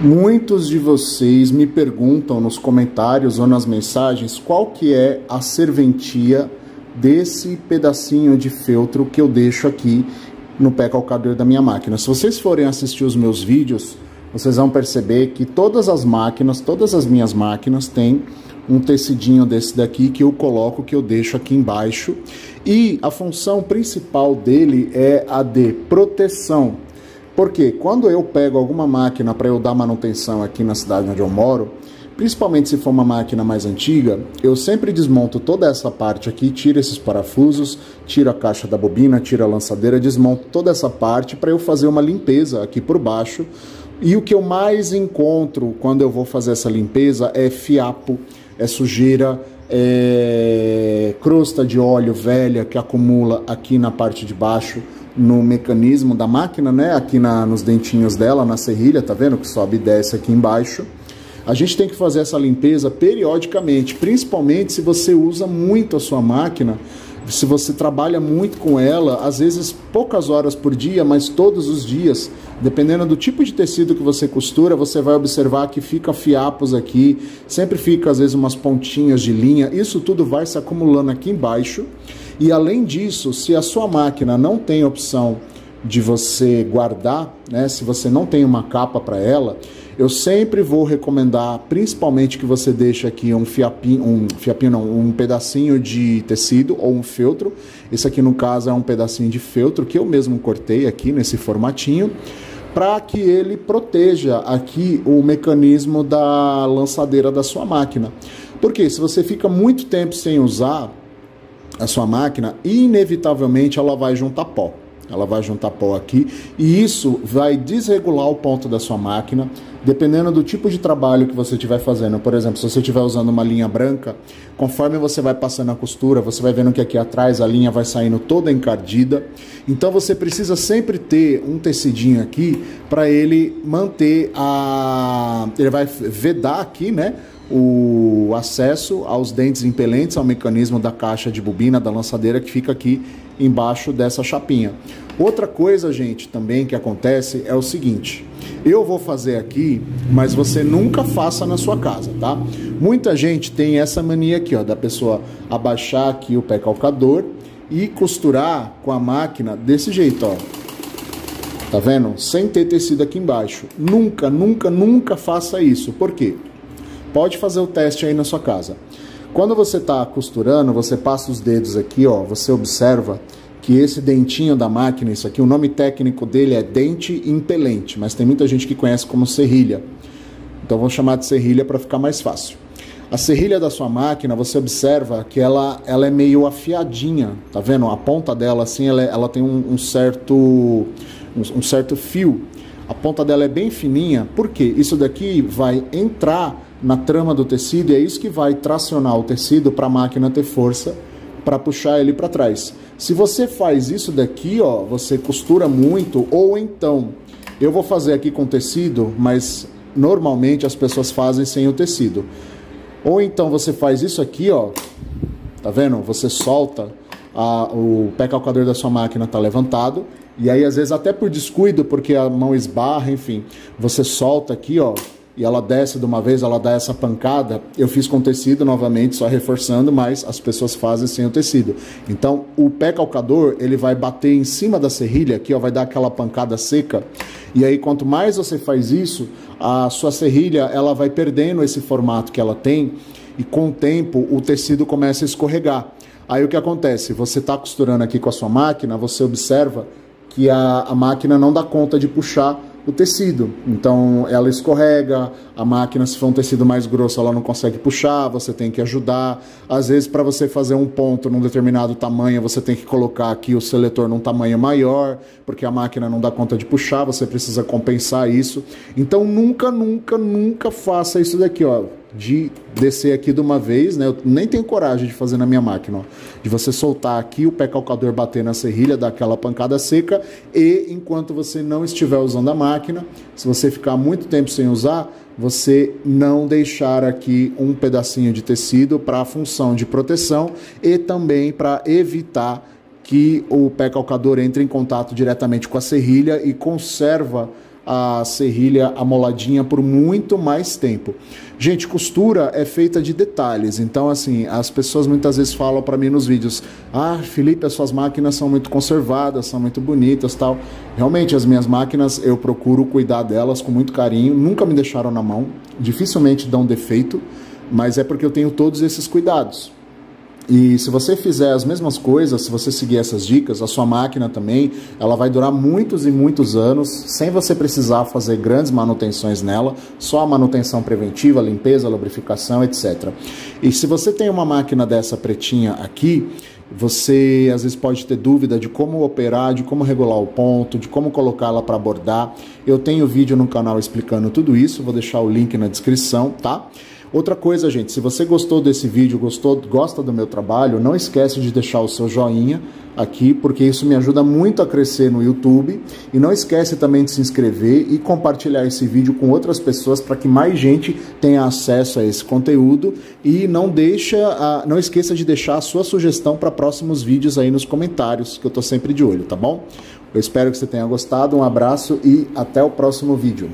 Muitos de vocês me perguntam nos comentários ou nas mensagens qual que é a serventia desse pedacinho de feltro que eu deixo aqui no pé calcadeiro da minha máquina. Se vocês forem assistir os meus vídeos, vocês vão perceber que todas as minhas máquinas têm um tecidinho desse daqui que eu coloco, que eu deixo aqui embaixo. E a função principal dele é a de proteção. Porque quando eu pego alguma máquina para eu dar manutenção aqui na cidade onde eu moro, principalmente se for uma máquina mais antiga, eu sempre desmonto toda essa parte aqui, tiro esses parafusos, tiro a caixa da bobina, tiro a lançadeira, desmonto toda essa parte para eu fazer uma limpeza aqui por baixo. E o que eu mais encontro quando eu vou fazer essa limpeza é fiapo, é sujeira, é crosta de óleo velha que acumula aqui na parte de baixo, no mecanismo da máquina, né? Aqui nos dentinhos dela, na serrilha, tá vendo? Que sobe e desce aqui embaixo. A gente tem que fazer essa limpeza periodicamente, principalmente se você usa muito a sua máquina, se você trabalha muito com ela, às vezes poucas horas por dia, mas todos os dias, dependendo do tipo de tecido que você costura, você vai observar que fica fiapos aqui, sempre fica às vezes umas pontinhas de linha, isso tudo vai se acumulando aqui embaixo. E além disso, se a sua máquina não tem opção de você guardar, né, se você não tem uma capa para ela, eu sempre vou recomendar, principalmente, que você deixe aqui um pedacinho de tecido ou um feltro. Esse aqui, no caso, é um pedacinho de feltro que eu mesmo cortei aqui nesse formatinho, para que ele proteja aqui o mecanismo da lançadeira da sua máquina. Porque se você fica muito tempo sem usar a sua máquina, inevitavelmente ela vai juntar pó. Ela vai juntar pó aqui e isso vai desregular o ponto da sua máquina, dependendo do tipo de trabalho que você estiver fazendo. Por exemplo, se você estiver usando uma linha branca, conforme você vai passando a costura, você vai vendo que aqui atrás a linha vai saindo toda encardida. Então você precisa sempre ter um tecidinho aqui para ele manter ele vai vedar aqui, né, o acesso aos dentes impelentes, ao mecanismo da caixa de bobina, da lançadeira que fica aqui embaixo dessa chapinha. Outra coisa, gente, também que acontece é o seguinte: eu vou fazer aqui, mas você nunca faça na sua casa, tá? Muita gente tem essa mania aqui, ó, da pessoa abaixar aqui o pé calcador e costurar com a máquina desse jeito, ó. Tá vendo? Sem ter tecido aqui embaixo. Nunca, nunca, nunca faça isso. Por quê? Pode fazer o teste aí na sua casa. Quando você está costurando, você passa os dedos aqui, ó, você observa que esse dentinho da máquina, isso aqui, o nome técnico dele é dente impelente, mas tem muita gente que conhece como serrilha. Então vou chamar de serrilha para ficar mais fácil. A serrilha da sua máquina, você observa que ela é meio afiadinha, tá vendo? A ponta dela, assim, ela tem um certo fio. A ponta dela é bem fininha, porque isso daqui vai entrar na trama do tecido e é isso que vai tracionar o tecido para a máquina ter força para puxar ele para trás. Se você faz isso daqui, ó, você costura muito, ou então, eu vou fazer aqui com tecido, mas normalmente as pessoas fazem sem o tecido. Ou então você faz isso aqui, ó, tá vendo? Você solta, o pé calcadeiro da sua máquina tá levantado, e aí às vezes até por descuido, porque a mão esbarra, enfim, você solta aqui, ó, e ela desce de uma vez, ela dá essa pancada. Eu fiz com tecido novamente, só reforçando, mas as pessoas fazem sem o tecido. Então o pé calcador, ele vai bater em cima da serrilha aqui, ó, vai dar aquela pancada seca, e aí quanto mais você faz isso, a sua serrilha ela vai perdendo esse formato que ela tem, e com o tempo o tecido começa a escorregar. Aí o que acontece? Você está costurando aqui com a sua máquina, você observa que a máquina não dá conta de puxar o tecido, então ela escorrega, a máquina, se for um tecido mais grosso, ela não consegue puxar, você tem que ajudar. Às vezes, para você fazer um ponto num determinado tamanho, você tem que colocar aqui o seletor num tamanho maior, porque a máquina não dá conta de puxar, você precisa compensar isso. Então nunca, nunca, nunca faça isso daqui, ó, de descer aqui de uma vez, né? Eu nem tenho coragem de fazer na minha máquina, ó, de você soltar aqui, o pé calcador bater na serrilha, dar aquela pancada seca, e enquanto você não estiver usando a máquina, se você ficar muito tempo sem usar, você não deixar aqui um pedacinho de tecido para a função de proteção e também para evitar que o pé calcador entre em contato diretamente com a serrilha e conserva a serrilha amoladinha por muito mais tempo. Gente, costura é feita de detalhes, então assim, as pessoas muitas vezes falam para mim nos vídeos: ah, Felipe, as suas máquinas são muito conservadas, são muito bonitas, tal. Realmente, as minhas máquinas, eu procuro cuidar delas com muito carinho, nunca me deixaram na mão, dificilmente dão defeito, mas é porque eu tenho todos esses cuidados. E se você fizer as mesmas coisas, se você seguir essas dicas, a sua máquina também, ela vai durar muitos e muitos anos, sem você precisar fazer grandes manutenções nela, só a manutenção preventiva, limpeza, lubrificação, etc. E se você tem uma máquina dessa pretinha aqui, você às vezes pode ter dúvida de como operar, de como regular o ponto, de como colocá-la para bordar. Eu tenho vídeo no canal explicando tudo isso, vou deixar o link na descrição, tá? Outra coisa, gente, se você gostou desse vídeo, gosta do meu trabalho, não esquece de deixar o seu joinha aqui, porque isso me ajuda muito a crescer no YouTube. E não esquece também de se inscrever e compartilhar esse vídeo com outras pessoas para que mais gente tenha acesso a esse conteúdo. E não esqueça de deixar a sua sugestão para próximos vídeos aí nos comentários, que eu tô sempre de olho, tá bom? Eu espero que você tenha gostado, um abraço e até o próximo vídeo.